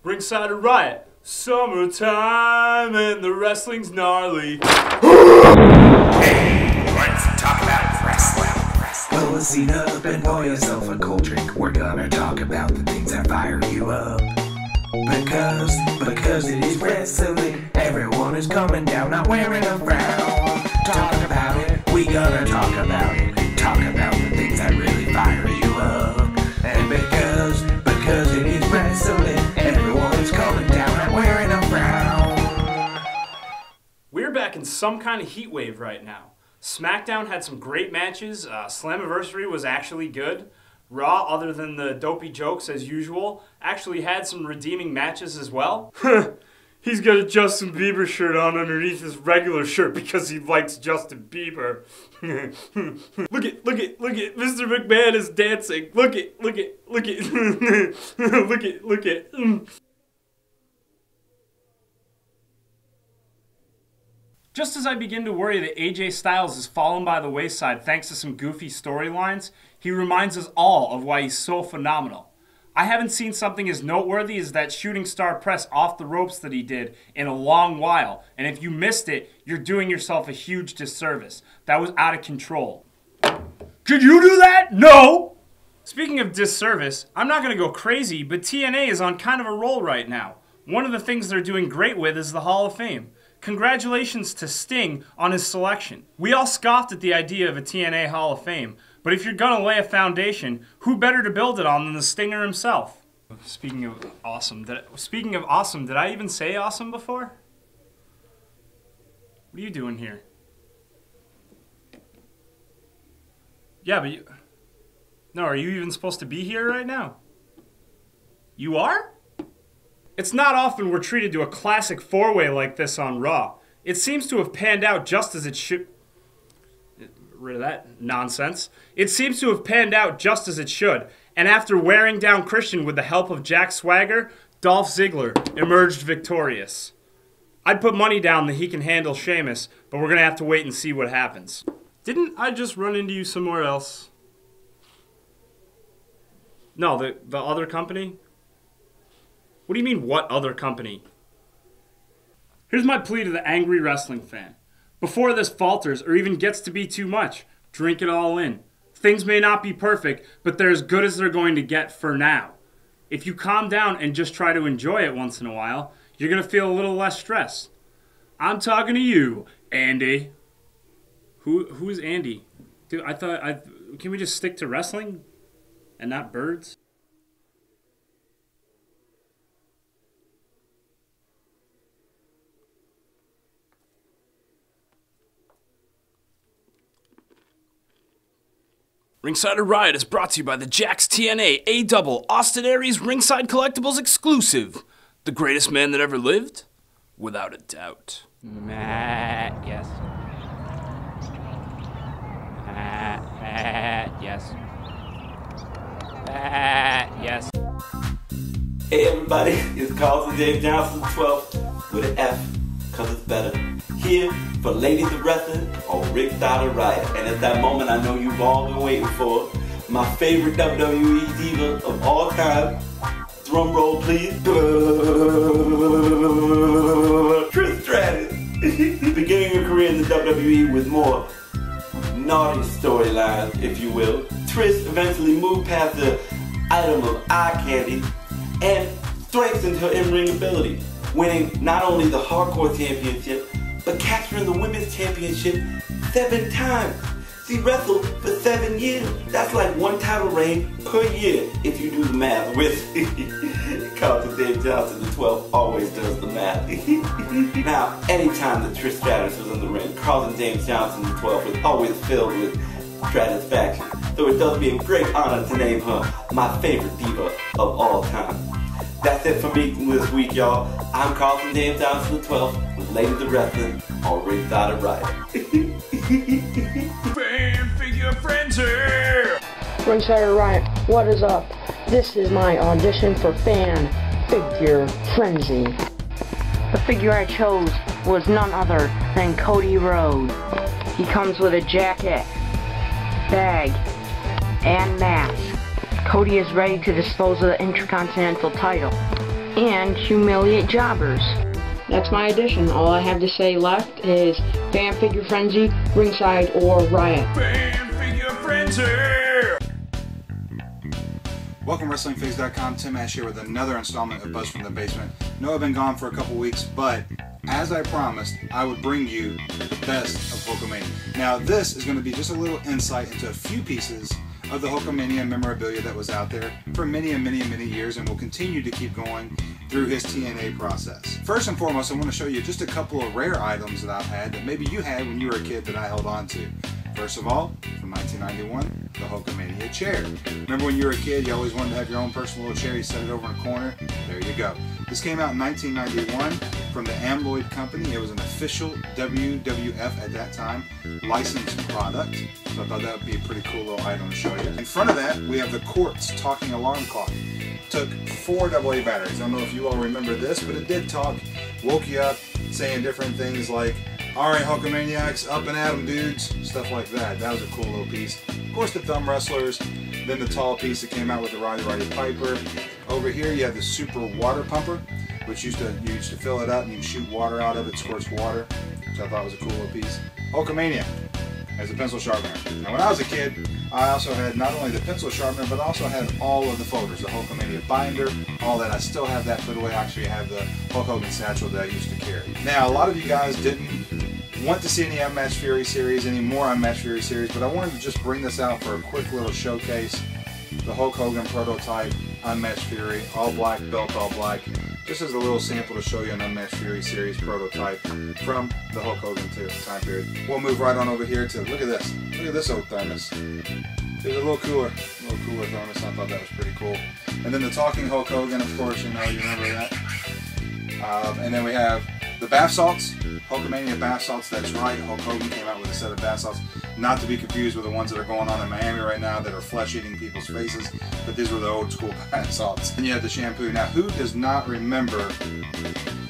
Ringside Riot, summertime and the wrestling's gnarly. Hey, let's talk about wrestling. Pull a seat up and pour yourself a cold drink. We're gonna talk about the things that fire you up. Because it is wrestling. Everyone is coming down, not wearing a frown. Talk about it, we gonna talk about it. Talk about the things that really fire you up. And because it is wrestling, everyone is coming down, not wearing a frown. We're back in some kind of heat wave right now. SmackDown had some great matches. Slammiversary was actually good. Raw, other than the dopey jokes as usual, actually had some redeeming matches as well. He's got a Justin Bieber shirt on underneath his regular shirt because he likes Justin Bieber. Look at, Mr. McMahon is dancing. Look at. look at. Just as I begin to worry that AJ Styles has fallen by the wayside thanks to some goofy storylines, he reminds us all of why he's so phenomenal. I haven't seen something as noteworthy as that shooting star press off the ropes that he did in a long while, and if you missed it, you're doing yourself a huge disservice. That was out of control. Could you do that? No! Speaking of disservice, I'm not going to go crazy, but TNA is on kind of a roll right now. One of the things they're doing great with is the Hall of Fame. Congratulations to Sting on his selection. We all scoffed at the idea of a TNA Hall of Fame, but if you're gonna lay a foundation, who better to build it on than the Stinger himself? Speaking of awesome, did I even say awesome before? What are you doing here? Yeah, but you... No, are you even supposed to be here right now? You are? It's not often we're treated to a classic four-way like this on Raw. It seems to have panned out just as it should... Rid of that nonsense. It seems to have panned out just as it should, and after wearing down Christian with the help of Jack Swagger, Dolph Ziggler emerged victorious. I'd put money down that he can handle Sheamus, but we're gonna have to wait and see what happens. Didn't I just run into you somewhere else? No, the other company? What do you mean, what other company? Here's my plea to the angry wrestling fan. Before this falters or even gets to be too much, drink it all in. Things may not be perfect, but they're as good as they're going to get for now. If you calm down and just try to enjoy it once in a while, you're going to feel a little less stressed. I'm talking to you, Andy. Who's Andy? Dude, can we just stick to wrestling and not birds? Ringside Riot is brought to you by the Jax TNA A-Double Austin Aries Ringside Collectibles exclusive. The greatest man that ever lived? Without a doubt. Matt, yes. Matt, yes. Matt, yes. Hey everybody, it's Carlton Dave Johnson 12 with an F, cause it's better. Here for Ladies of Wrestling on Ringside Riot. And at that moment I know you've all been waiting for, my favorite WWE diva of all time. Drum roll please. Trish Stratus. Beginning her career in the WWE with more naughty storylines, if you will. Trish eventually moved past the item of eye candy and strengthened her in-ring ability, winning not only the Hardcore Championship, but capturing the Women's Championship 7 times. She wrestled for 7 years. That's like 1 title reign per year, if you do the math with Carlton Dave Johnson, the 12th, always does the math. Now, anytime that Trish Stratus was in the ring, Carlton James Johnson, the 12th, was always filled with satisfaction. So it does me a great honor to name her my favorite diva of all time. That's it for me this week, y'all. I'm Carlton James Johnson, the 12th, with Ladies of Wrestling on Ringside Riot. Fan figure frenzy! Ringside Riot, what is up? This is my audition for Fan Figure Frenzy. The figure I chose was none other than Cody Rhodes. He comes with a jacket, bag, and mask. Cody is ready to dispose of the Intercontinental title. and humiliate jobbers. That's my addition. All I have to say left is Fan Figure Frenzy, Ringside, or Riot. Fan Figure Frenzy! Welcome WrestlingFigs.com. Tim Ash here with another installment of Buzz from the Basement. I know I've been gone for a couple weeks, but as I promised, I would bring you the best of Hulkamania. Now this is going to be just a little insight into a few pieces of the Hulkamania memorabilia that was out there for many years and will continue to keep going through his TNA process. First and foremost, I want to show you just a couple of rare items that I've had that maybe you had when you were a kid that I held on to. First of all, from 1991, the Hulkamania chair. Remember when you were a kid, you always wanted to have your own personal little chair, you set it over in a corner? There you go. This came out in 1991 from the Amloid Company. It was an official WWF at that time licensed product. So I thought that would be a pretty cool little item to show you. In front of that, we have the Quartz talking alarm clock. Took 4 AA batteries. I don't know if you all remember this, but it did talk. Woke you up saying different things like, "Alright, Hulkamaniacs, up and at 'em, dudes," stuff like that. That was a cool little piece. Of course, the thumb wrestlers, then the tall piece that came out with the Roddy Piper. Over here, you have the Super Water Pumper, which you used to fill it up and you can shoot water out of it, squirts water, which I thought was a cool little piece. Hulkamania as a pencil sharpener. Now, when I was a kid, I also had not only the pencil sharpener, but I also had all of the folders, the Hulkamania binder, all that. I still have that put away. Actually, I have the Hulk Hogan satchel that I used to carry. Now, a lot of you guys didn't want to see any Unmatched Fury series, any more Unmatched Fury series, but I wanted to just bring this out for a quick little showcase. The Hulk Hogan prototype, Unmatched Fury, all black, belt all black. Just as a little sample to show you an Unmatched Fury series prototype from the Hulk Hogan time period. We'll move right on over here to, look at this. Look at this old thermos. It was a little cooler thermos. I thought that was pretty cool. And then the Talking Hulk Hogan, of course, you know, you remember that. And then we have the bath salts, Hulkamania bath salts. That's right, Hulk Hogan came out with a set of bath salts. Not to be confused with the ones that are going on in Miami right now that are flesh-eating people's faces, but these were the old school bath salts. And you have the shampoo. Now, who does not remember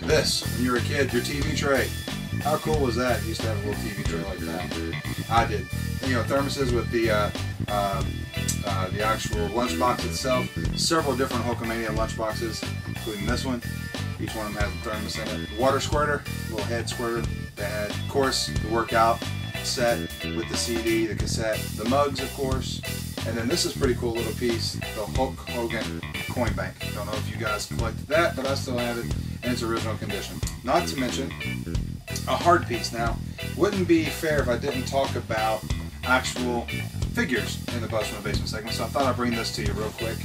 this when you were a kid, your TV tray? How cool was that? You used to have a little TV tray like that. I did. And, you know, thermoses with the actual lunchbox itself. Several different Hulkamania lunchboxes, including this one. Each one of them has a thermos in it. The water squirter, little head squirter. They had, of course, the workout set with the CD, the cassette, the mugs, of course. And then this is a pretty cool little piece, the Hulk Hogan coin bank. Don't know if you guys collected that, but I still have it in its original condition. Not to mention a hard piece. Now, wouldn't be fair if I didn't talk about actual figures in the Buzz from the Basement segment, so I thought I'd bring this to you real quick.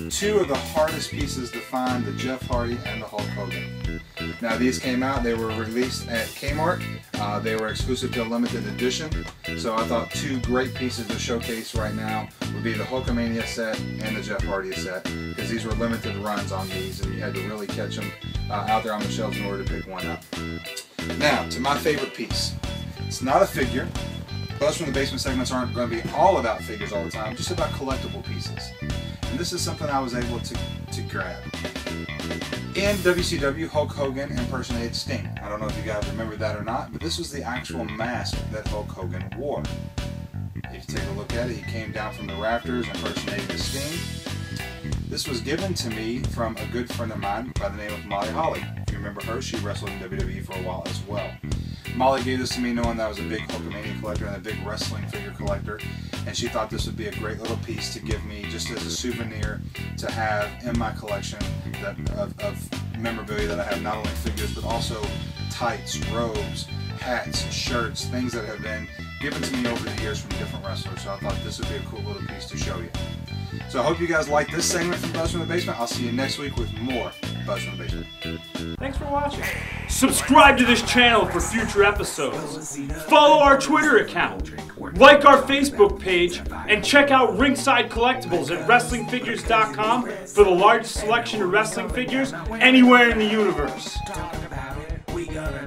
2 of the hardest pieces to find, the Jeff Hardy and the Hulk Hogan. Now these came out, they were released at Kmart, they were exclusive to a limited edition, so I thought 2 great pieces to showcase right now would be the Hulkamania set and the Jeff Hardy set, because these were limited runs on these and you had to really catch them out there on the shelves in order to pick one up. Now, to my favorite piece. It's not a figure. Buzz from the Basement segments aren't going to be all about figures all the time, just about collectible pieces. And this is something I was able to grab. In WCW, Hulk Hogan impersonated Sting. I don't know if you guys remember that or not, but this was the actual mask that Hulk Hogan wore. If you take a look at it, he came down from the rafters impersonating Sting. This was given to me from a good friend of mine by the name of Molly Holly. If you remember her, she wrestled in WWE for a while as well. Molly gave this to me knowing that I was a big Hulkamania collector and a big wrestling figure collector, and she thought this would be a great little piece to give me just as a souvenir to have in my collection of memorabilia that I have, not only figures but also tights, robes, hats, shirts, things that have been given to me over the years from different wrestlers, so I thought this would be a cool little piece to show you. So I hope you guys like this segment from Buzz from the Basement. I'll see you next week with more Buzz from the Basement. Thanks for watching. Subscribe to this channel for future episodes. Follow our Twitter account. Like our Facebook page. And check out Ringside Collectibles at WrestlingFigures.com for the largest selection of wrestling figures anywhere in the universe. Talk about it, we gonna